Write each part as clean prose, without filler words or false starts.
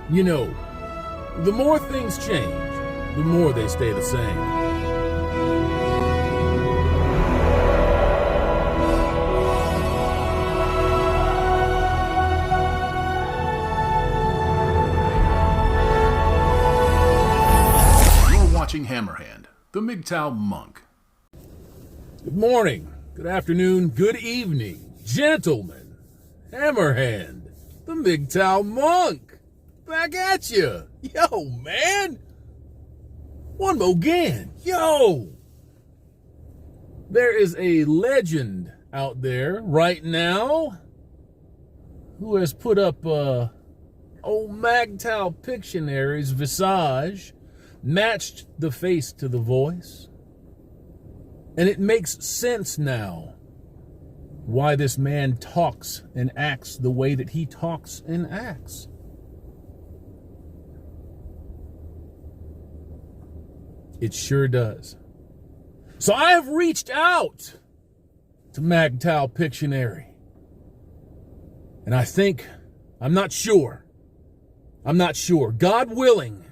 You know, the more things change, the more they stay the same. You're watching Hammerhand, the Mgtow Monk. Good morning, good afternoon, good evening, gentlemen. Hammerhand, the Mgtow Monk. Back at you. Yo, man. One more again. Yo. There is a legend out there right now who has put up old Mgtow Dicktionary's visage, matched the face to the voice. And it makes sense now why this man talks and acts the way that he talks and acts. It sure does. So I have reached out to Mgtow Dicktionary. And I'm not sure, God willing,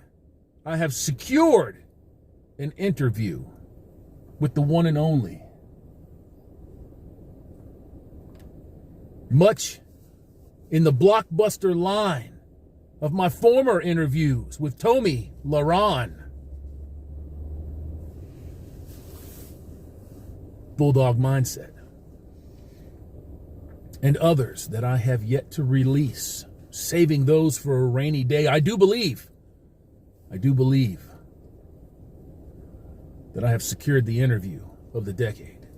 I have secured an interview with the one and only. Much in the blockbuster line of my former interviews with Tommy Laron, Bulldog Mindset, and others that I have yet to release, saving those for a rainy day. I do believe that I have secured the interview of the decade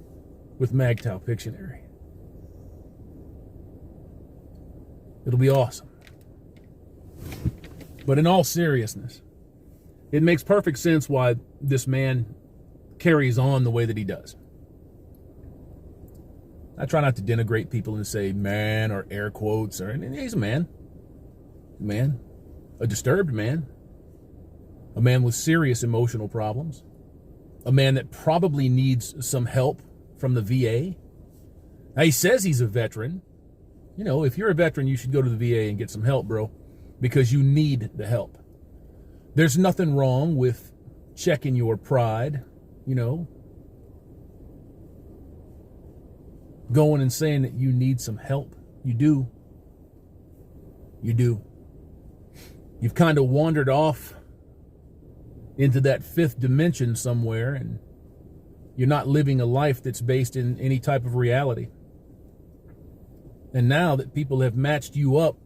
with Mgtow Dicktionary. It'll be awesome. But in all seriousness, it makes perfect sense why this man carries on the way that he does. I try not to denigrate people and say man or air quotes, and he's a man, a disturbed man, a man with serious emotional problems, a man that probably needs some help from the VA. Now, he says he's a veteran. You know, if you're a veteran, you should go to the VA and get some help, bro, because you need the help. There's nothing wrong with checking your pride, you know, going and saying that you need some help. You do. You've kind of wandered off into that fifth dimension somewhere, and you're not living a life that's based in any type of reality. And now that people have matched you up,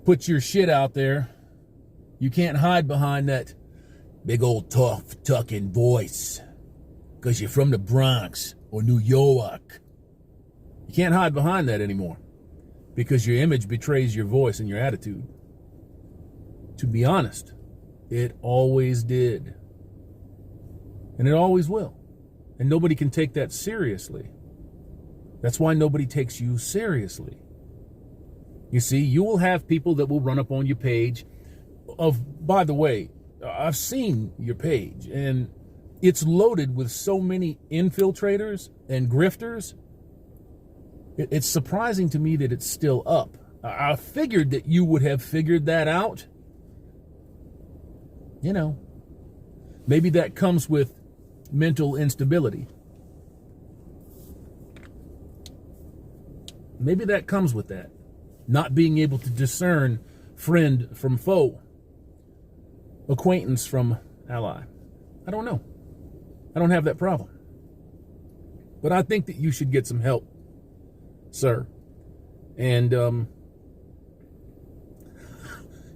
put your shit out there, you can't hide behind that big old tough tucking voice because you're from the Bronx or New York. You can't hide behind that anymore because your image betrays your voice and your attitude. To be honest, it always did. And it always will. And nobody can take that seriously. That's why nobody takes you seriously. You see, you will have people that will run up on your page by the way, I've seen your page, and it's loaded with so many infiltrators and grifters. It's surprising to me that it's still up. I figured that you would have figured that out. You know, maybe that comes with mental instability. Maybe that comes with that. Not being able to discern friend from foe, acquaintance from ally. I don't know. I don't have that problem. But I think that you should get some help, sir. And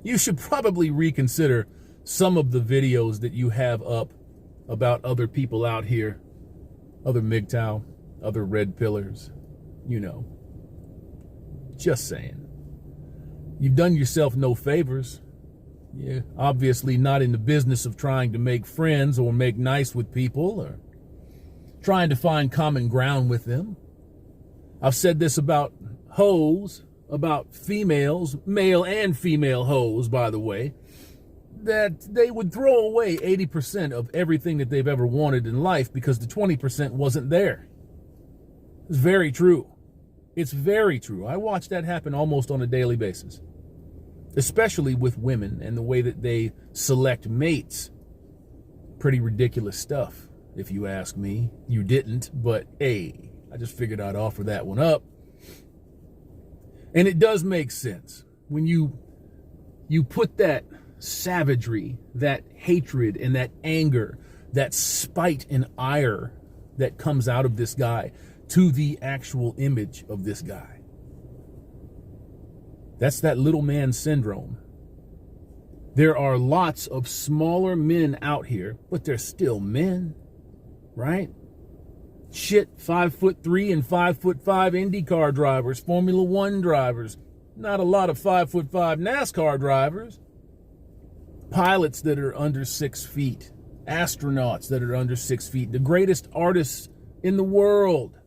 you should probably reconsider some of the videos that you have up about other people out here, other MGTOW, other red pillars, you know. Just saying. You've done yourself no favors. You're obviously not in the business of trying to make friends or make nice with people or trying to find common ground with them. I've said this about hoes, about females, male and female hoes, by the way, that they would throw away 80% of everything that they've ever wanted in life because the 20% wasn't there. It's very true. It's very true. I watch that happen almost on a daily basis. especially with women and the way that they select mates. Pretty ridiculous stuff, if you ask me. You didn't, but hey, I just figured I'd offer that one up. And it does make sense when you put that savagery, that hatred, and that anger, that spite and ire that comes out of this guy to the actual image of this guy. That's that little man syndrome. There are lots of smaller men out here, but they're still men, right? Shit, 5'3" and 5'5" IndyCar drivers, Formula One drivers. Not a lot of 5'5" NASCAR drivers. Pilots that are under 6 feet. Astronauts that are under 6 feet. The greatest artists in the world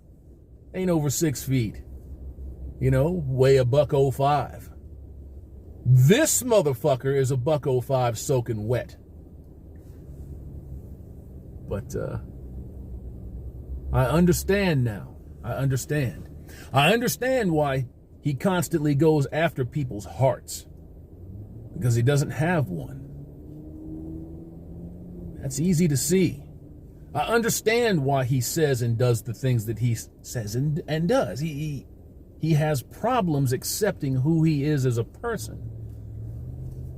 ain't over 6 feet. You know, weigh $105. This motherfucker is $105 soaking wet. But I understand now. I understand. I understand why he constantly goes after people's hearts. Because he doesn't have one. That's easy to see. I understand why he says and does the things that he says and does. He has problems accepting who he is as a person.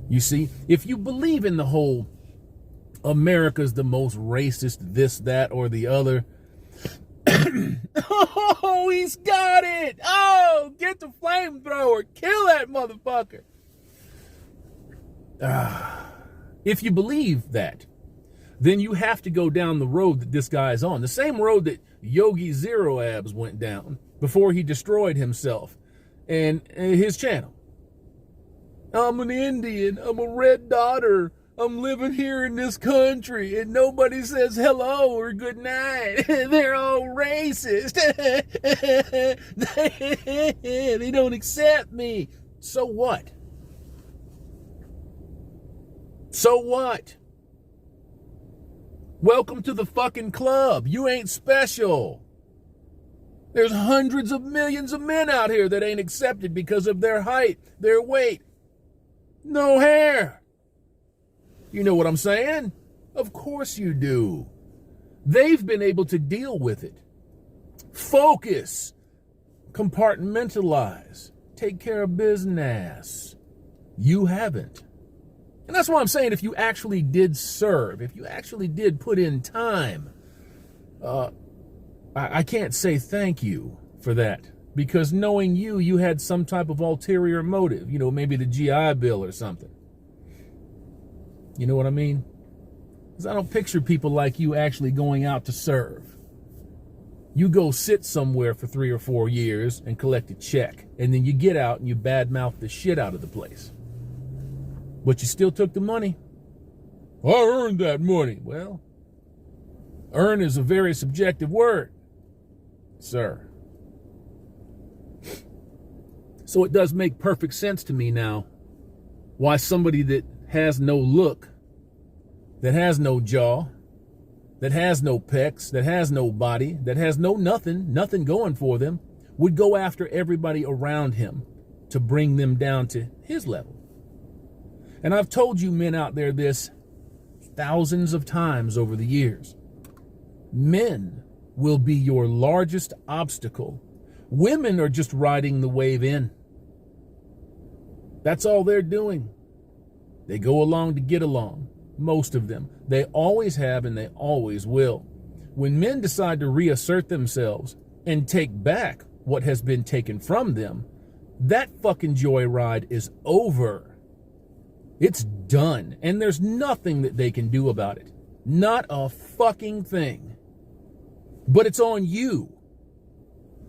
You see, if you believe in the whole America's the most racist, this, that, or the other. Oh, he's got it. Oh, get the flamethrower. Kill that motherfucker. If you believe that, then you have to go down the road that this guy is on. The same road that Yogi Zero Abs went down before he destroyed himself and his channel. I'm an Indian. I'm a red daughter. I'm living here in this country and nobody says hello or good night. They're all racist. They don't accept me. So what? So what? Welcome to the fucking club. You ain't special. There's hundreds of millions of men out here that ain't accepted because of their height, their weight, no hair. You know what I'm saying? Of course you do. They've been able to deal with it. Focus. Compartmentalize. Take care of business. You haven't. And that's why I'm saying if you actually did serve, if you actually did put in time, I can't say thank you for that. Because knowing you had some type of ulterior motive. You know, maybe the GI Bill or something. You know what I mean? Because I don't picture people like you actually going out to serve. You go sit somewhere for 3 or 4 years and collect a check. And then you get out and you badmouth the shit out of the place. But you still took the money. I earned that money. Well, earn is a very subjective word, sir. So it does make perfect sense to me now why somebody that has no look, that has no jaw, that has no pecs, that has no body, that has nothing going for them, would go after everybody around him to bring them down to his level. And I've told you men out there this thousands of times over the years. Men will be your largest obstacle. Women are just riding the wave in. That's all they're doing. They go along to get along. Most of them. They always have and they always will. When men decide to reassert themselves and take back what has been taken from them, that fucking joyride is over. It's done. And there's nothing that they can do about it. Not a fucking thing. But it's on you.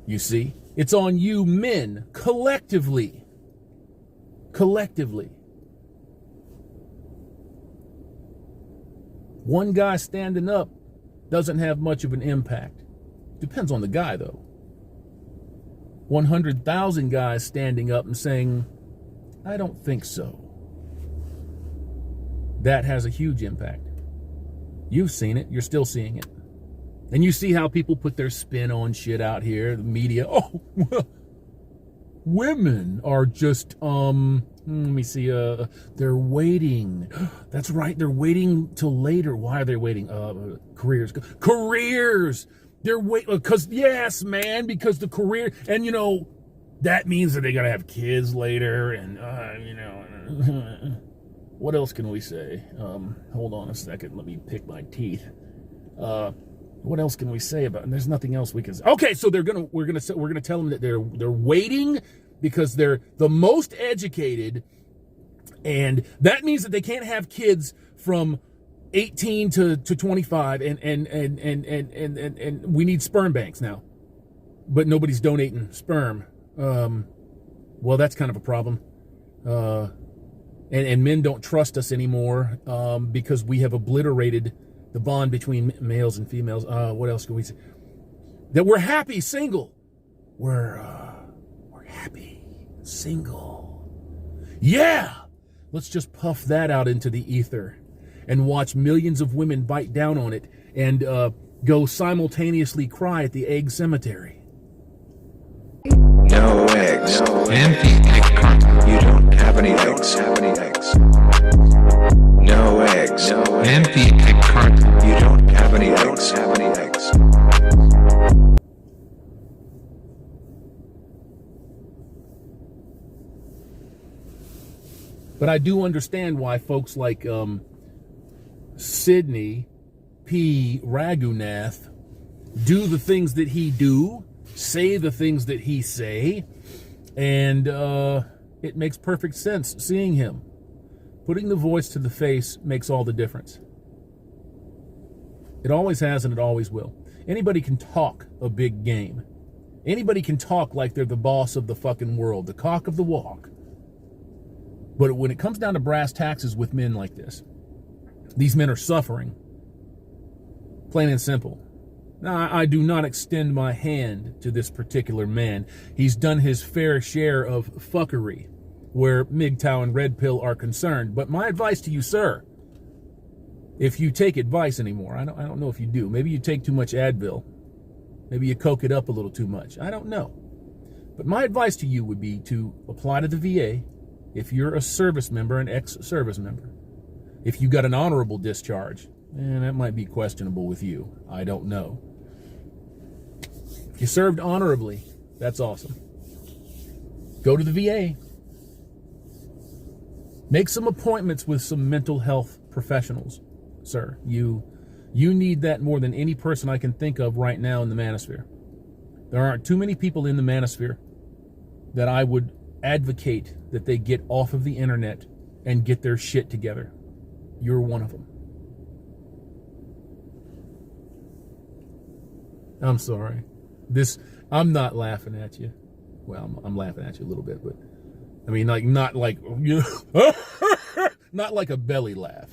You see? It's on you men, collectively. Collectively. One guy standing up doesn't have much of an impact. Depends on the guy, though. 100,000 guys standing up and saying, I don't think so. That has a huge impact. You've seen it. You're still seeing it. And you see how people put their spin on shit out here, the media. Oh, women are just, let me see, they're waiting. That's right, they're waiting till later. Why are they waiting? Careers. They're waiting, because, yes, man, because the career, and, you know, that means that they gotta have kids later, and, you know, what else can we say? Hold on a second, let me pick my teeth. What else can we say about? And there's nothing else we can say. Okay, so we're gonna tell them that they're waiting because they're the most educated, and that means that they can't have kids from 18 to 25, and we need sperm banks now, but nobody's donating sperm. Well, that's kind of a problem. And men don't trust us anymore because we have obliterated the bond between males and females. What else can we say? That we're happy single. We're happy single. Yeah! Let's just puff that out into the ether and watch millions of women bite down on it and go simultaneously cry at the egg cemetery. No eggs. No empty egg carton. You don't have any eggs. No eggs. No empty egg carton. You don't have any eggs. But I do understand why folks like Sidney P. Raghunath do the things that he do, say the things that he say, and it makes perfect sense seeing him. Putting the voice to the face makes all the difference. It always has and it always will. Anybody can talk a big game. Anybody can talk like they're the boss of the fucking world, the cock of the walk. But when it comes down to brass taxes with men like this, these men are suffering. Plain and simple. Now, I do not extend my hand to this particular man. He's done his fair share of fuckery where MGTOW and Red Pill are concerned. But my advice to you, sir, if you take advice anymore, I don't know if you do. Maybe you take too much Advil. Maybe you coke it up a little too much. I don't know. But my advice to you would be to apply to the VA if you're a service member, an ex-service member. If you got an honorable discharge, that might be questionable with you. I don't know. If you served honorably, that's awesome. Go to the VA. Make some appointments with some mental health professionals, sir. You need that more than any person I can think of right now in the manosphere. There aren't too many people in the manosphere that I would advocate that they get off of the internet and get their shit together. You're one of them. I'm sorry. I'm not laughing at you. Well, I'm laughing at you a little bit, but I mean, like, not like, not like a belly laugh.